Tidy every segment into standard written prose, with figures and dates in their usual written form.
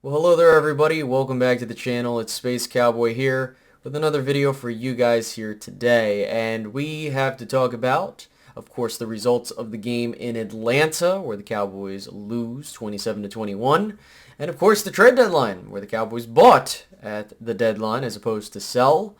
Well, hello there everybody. Welcome back to the channel. It's Space Cowboy here with another video for you guys here today. And we have to talk about, of course, the results of the game in Atlanta where the Cowboys lose 27-21. And of course, the trade deadline where the Cowboys bought at the deadline as opposed to sell.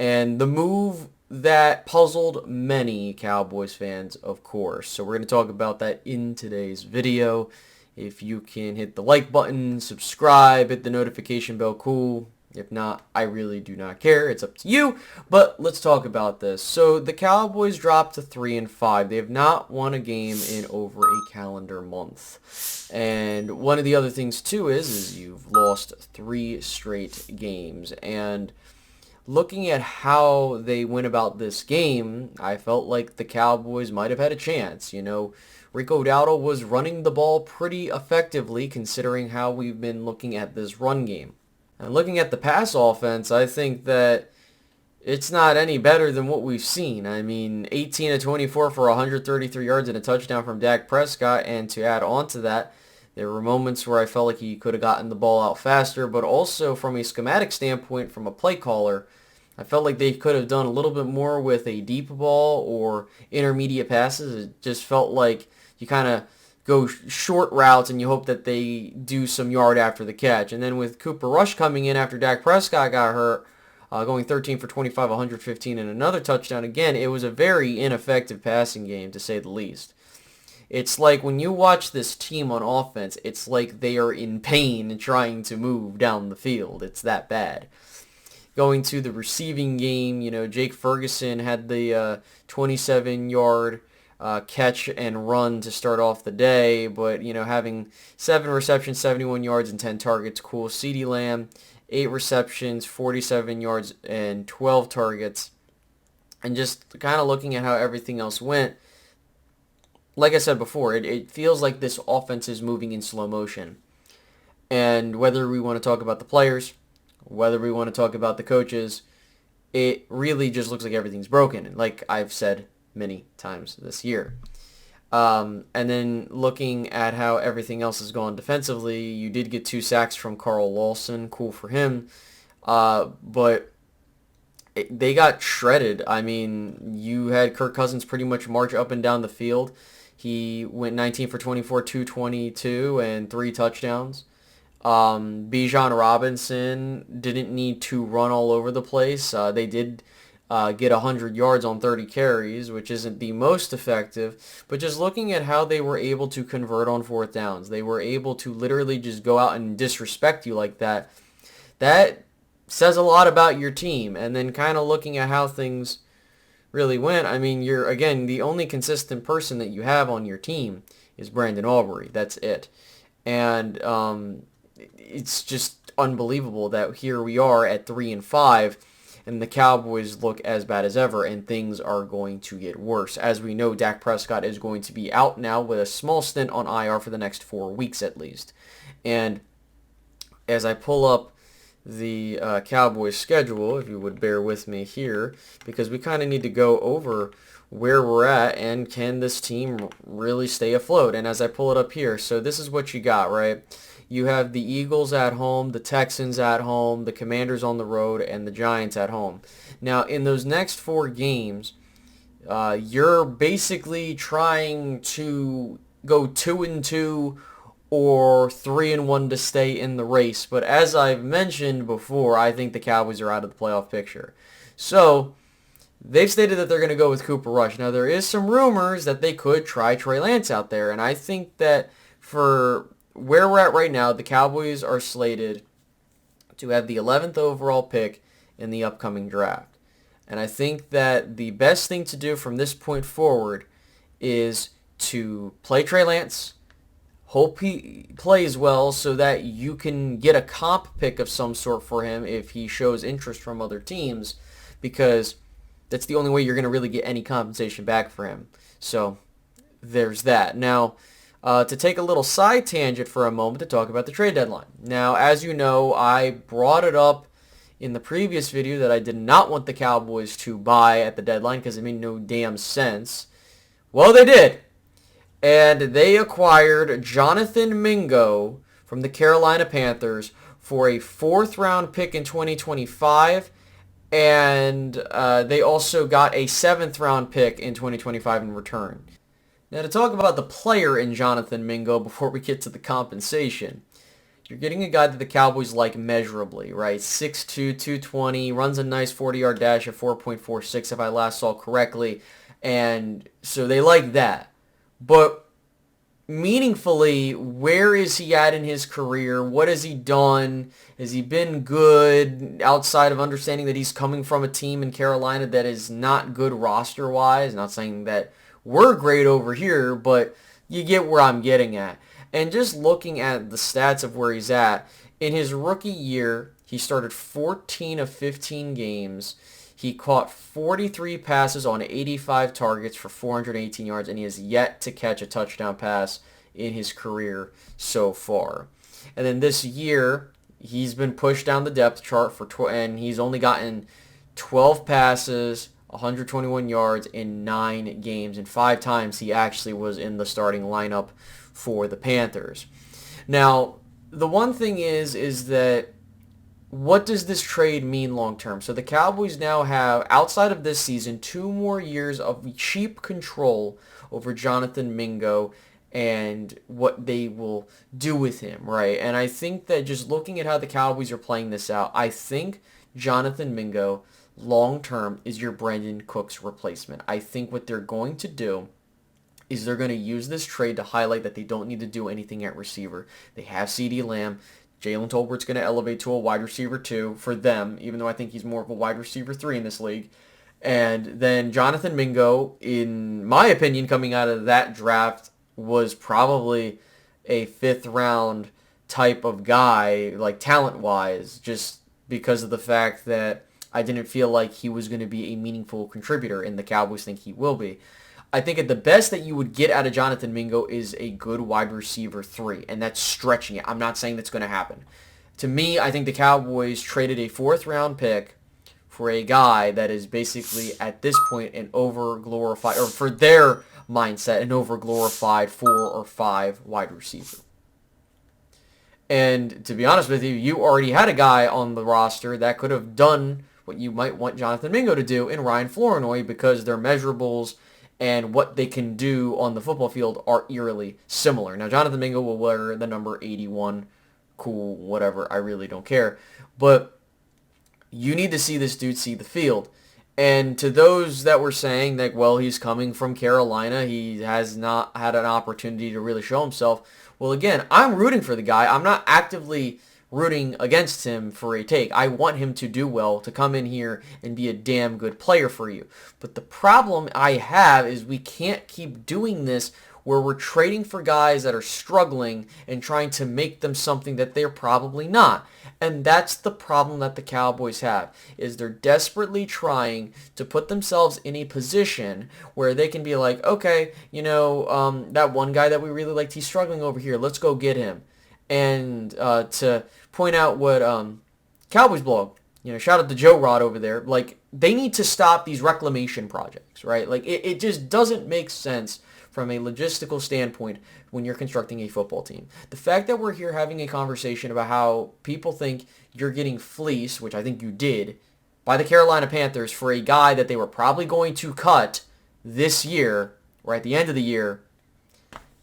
And the move that puzzled many Cowboys fans, of course. So we're going to talk about that in today's video. If you can hit the like button, subscribe, hit the notification bell, cool. If not, I really do not care. It's up to you. But let's talk about this. So the Cowboys dropped to 3-5. They have not won a game in over a calendar month. And one of the other things too is you've lost 3 straight games. And looking at how they went about this game, I felt like the Cowboys might have had a chance. Rico Dowdle was running the ball pretty effectively considering how we've been looking at this run game. And looking at the pass offense, I think that it's not any better than what we've seen. I mean, 18 of 24 for 133 yards and a touchdown from Dak Prescott, and to add on to that, there were moments where I felt like he could have gotten the ball out faster, but also from a schematic standpoint, from a play caller, I felt like they could have done a little bit more with a deep ball or intermediate passes. It just felt like you kind of go short routes and you hope that they do some yard after the catch. And then with Cooper Rush coming in after Dak Prescott got hurt, going 13 for 25, 115, and another touchdown, again, it was a very ineffective passing game, to say the least. It's like when you watch this team on offense, it's like they are in pain and trying to move down the field. It's that bad. Going to the receiving game, Jake Ferguson had the 27-yard catch and run to start off the day, but, having 7 receptions, 71 yards, and 10 targets, cool. CeeDee Lamb, 8 receptions, 47 yards, and 12 targets. And just kind of looking at how everything else went, like I said before, it feels like this offense is moving in slow motion. And whether we want to talk about the players, whether we want to talk about the coaches, it really just looks like everything's broken, like I've said many times this year. And then looking at how everything else has gone defensively, you did get 2 sacks from Carl Lawson, cool for him, but they got shredded. I mean, you had Kirk Cousins pretty much march up and down the field. He went 19 for 24, 222, and 3 touchdowns. Bijan Robinson didn't need to run all over the place. They did get 100 yards on 30 carries, which isn't the most effective. But just looking at how they were able to convert on 4th downs, they were able to literally just go out and disrespect you like that. That says a lot about your team. And then kind of looking at how things really went, I mean, again, the only consistent person that you have on your team is Brandon Aubrey. That's it. And it's just unbelievable that here we are at 3-5 and the Cowboys look as bad as ever, and things are going to get worse. As we know, Dak Prescott is going to be out now with a small stint on IR for the next 4 weeks at least. And as I pull up the Cowboys schedule, if you would bear with me here, because we kind of need to go over where we're at and can this team really stay afloat. And as I pull it up here, so this is what you got, right? You have the Eagles at home, the Texans at home, the Commanders on the road, and the Giants at home. Now, in those next 4 games, you're basically trying to go 2-2 or 3-1 to stay in the race. But as I've mentioned before, I think the Cowboys are out of the playoff picture. So they've stated that they're going to go with Cooper Rush. Now, there is some rumors that they could try Trey Lance out there, and I think that for where we're at right now, the Cowboys are slated to have the 11th overall pick in the upcoming draft. And I think that the best thing to do from this point forward is to play Trey Lance, hope he plays well so that you can get a comp pick of some sort for him if he shows interest from other teams, because that's the only way you're going to really get any compensation back for him. So there's that. Now, to take a little side tangent for a moment to talk about the trade deadline. Now, as you know, I brought it up in the previous video that I did not want the Cowboys to buy at the deadline because it made no damn sense. Well, they did. And they acquired Jonathan Mingo from the Carolina Panthers for a 4th round pick in 2025, and they also got a 7th round pick in 2025 in return. Now, to talk about the player in Jonathan Mingo before we get to the compensation, you're getting a guy that the Cowboys like measurably, right? 6'2", 220, runs a nice 40-yard dash at 4.46 if I last saw correctly, and so they like that. But meaningfully, where is he at in his career? What has he done? Has he been good outside of understanding that he's coming from a team in Carolina that is not good roster-wise? Not saying that we're great over here, but you get where I'm getting at. And just looking at the stats of where he's at, in his rookie year, he started 14 of 15 games. He caught 43 passes on 85 targets for 418 yards, and he has yet to catch a touchdown pass in his career so far. And then this year, he's been pushed down the depth chart and he's only gotten 12 passes, 121 yards in 9 games, and 5 times he actually was in the starting lineup for the Panthers. Now, the one thing is that what does this trade mean long term? So the Cowboys now have, outside of this season, 2 more years of cheap control over Jonathan Mingo and what they will do with him, right? And I think that just looking at how the Cowboys are playing this out, I think Jonathan Mingo long term is your Brandon Cooks replacement. I think what they're going to do is they're going to use this trade to highlight that they don't need to do anything at receiver. They have CeeDee Lamb. Jalen Tolbert's going to elevate to a wide receiver 2 for them, even though I think he's more of a wide receiver 3 in this league. And then Jonathan Mingo, in my opinion, coming out of that draft, was probably a 5th round type of guy, like talent-wise, just because of the fact that I didn't feel like he was going to be a meaningful contributor, and the Cowboys think he will be. I think at the best that you would get out of Jonathan Mingo is a good wide receiver 3, and that's stretching it. I'm not saying that's going to happen. To me, I think the Cowboys traded a 4th round pick for a guy that is basically, at this point, an over-glorified, or for their mindset, an over-glorified 4 or 5 wide receiver. And to be honest with you, you already had a guy on the roster that could have done what you might want Jonathan Mingo to do in Ryan Flournoy, because their measurables and what they can do on the football field are eerily similar. Now, Jonathan Mingo will wear the number 81. Cool, whatever. I really don't care. But you need to see this dude see the field. And to those that were saying that, well, he's coming from Carolina, he has not had an opportunity to really show himself. Well, again, I'm rooting for the guy. I'm not actively rooting against him for a take. I want him to do well, to come in here and be a damn good player for you. But the problem I have is we can't keep doing this where we're trading for guys that are struggling and trying to make them something that they're probably not. And that's the problem that the Cowboys have, is they're desperately trying to put themselves in a position where they can be like, okay, that one guy that we really liked, he's struggling over here. Let's go get him. And to point out what Cowboys blog, shout out to Joe Rod over there, like, they need to stop these reclamation projects, right? Like, it just doesn't make sense from a logistical standpoint when you're constructing a football team. The fact that we're here having a conversation about how people think you're getting fleeced, which I think you did, by the Carolina Panthers for a guy that they were probably going to cut this year, or at the end of the year,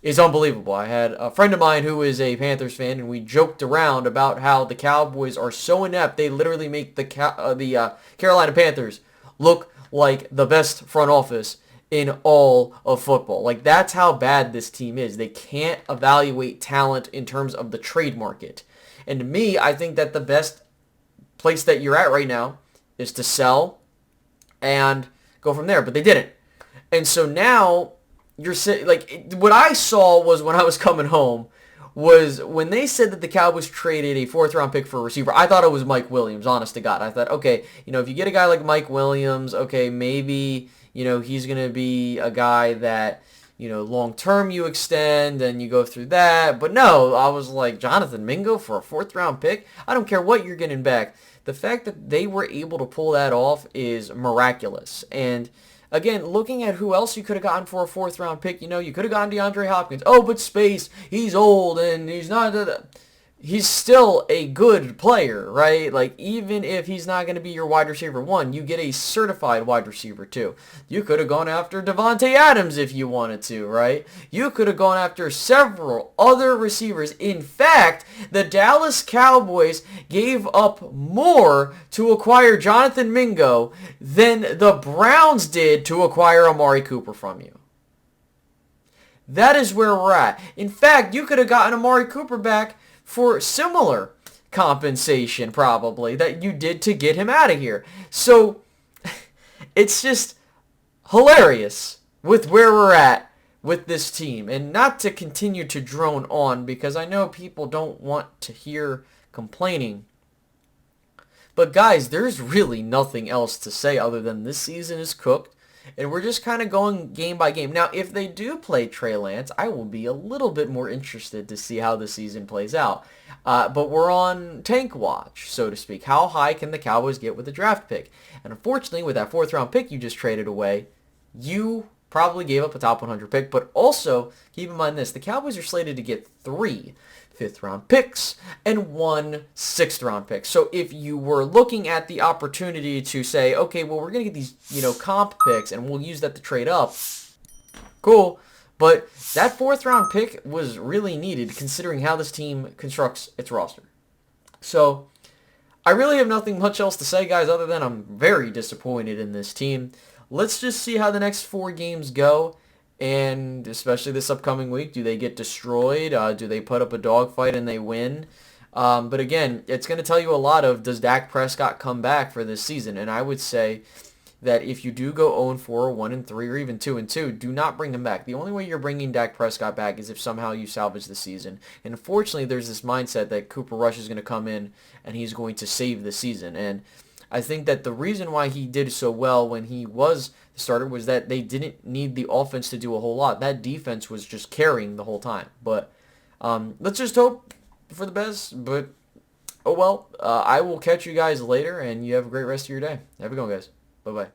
is unbelievable. I had a friend of mine who is a Panthers fan, and we joked around about how the Cowboys are so inept, they literally make the Carolina Panthers look like the best front office in all of football. Like, that's how bad this team is. They can't evaluate talent in terms of the trade market. And to me, I think that the best place that you're at right now is to sell and go from there. But they didn't. And so now you're like, what I saw was, when I was coming home, was when they said that the Cowboys traded a 4th round pick for a receiver, I thought it was Mike Williams, honest to God. I thought, okay, if you get a guy like Mike Williams, okay, maybe, he's going to be a guy that, long term you extend and you go through that. But no, I was like, Jonathan Mingo for a 4th round pick? I don't care what you're getting back. The fact that they were able to pull that off is miraculous. And again, looking at who else you could have gotten for a 4th round pick, you could have gotten DeAndre Hopkins. Oh, but Space, he's old and he's not. he's still a good player, right? Like, even if he's not going to be your wide receiver one, you get a certified wide receiver two. You could have gone after Devontae Adams if you wanted to, right? You could have gone after several other receivers. In fact, the Dallas Cowboys gave up more to acquire Jonathan Mingo than the Browns did to acquire Amari Cooper from you. That is where we're at. In fact, you could have gotten Amari Cooper back for similar compensation, probably, that you did to get him out of here. So, it's just hilarious with where we're at with this team. And not to continue to drone on, because I know people don't want to hear complaining. But guys, there's really nothing else to say other than this season is cooked. And we're just kind of going game by game. Now, if they do play Trey Lance, I will be a little bit more interested to see how the season plays out. But we're on tank watch, so to speak. How high can the Cowboys get with the draft pick? And unfortunately, with that 4th-round pick you just traded away, you probably gave up a top 100 pick. But also, keep in mind this, the Cowboys are slated to get 3 5th-round picks and 1 6th-round pick. So if you were looking at the opportunity to say, okay, well, we're going to get these, comp picks and we'll use that to trade up, cool. But that 4th-round pick was really needed considering how this team constructs its roster. So I really have nothing much else to say, guys, other than I'm very disappointed in this team. Let's just see how the next 4 games go. And especially this upcoming week, do they get destroyed? Do they put up a dogfight and they win? But again, it's going to tell you a lot of, does Dak Prescott come back for this season? And I would say that if you do go 0-4 or 1-3 or even 2-2, do not bring him back. The only way you're bringing Dak Prescott back is if somehow you salvage the season. And unfortunately, there's this mindset that Cooper Rush is going to come in and he's going to save the season. And I think that the reason why he did so well when he was the starter was that they didn't need the offense to do a whole lot. That defense was just carrying the whole time. But let's just hope for the best. But, oh well, I will catch you guys later, and you have a great rest of your day. Have a good one, guys. Bye-bye.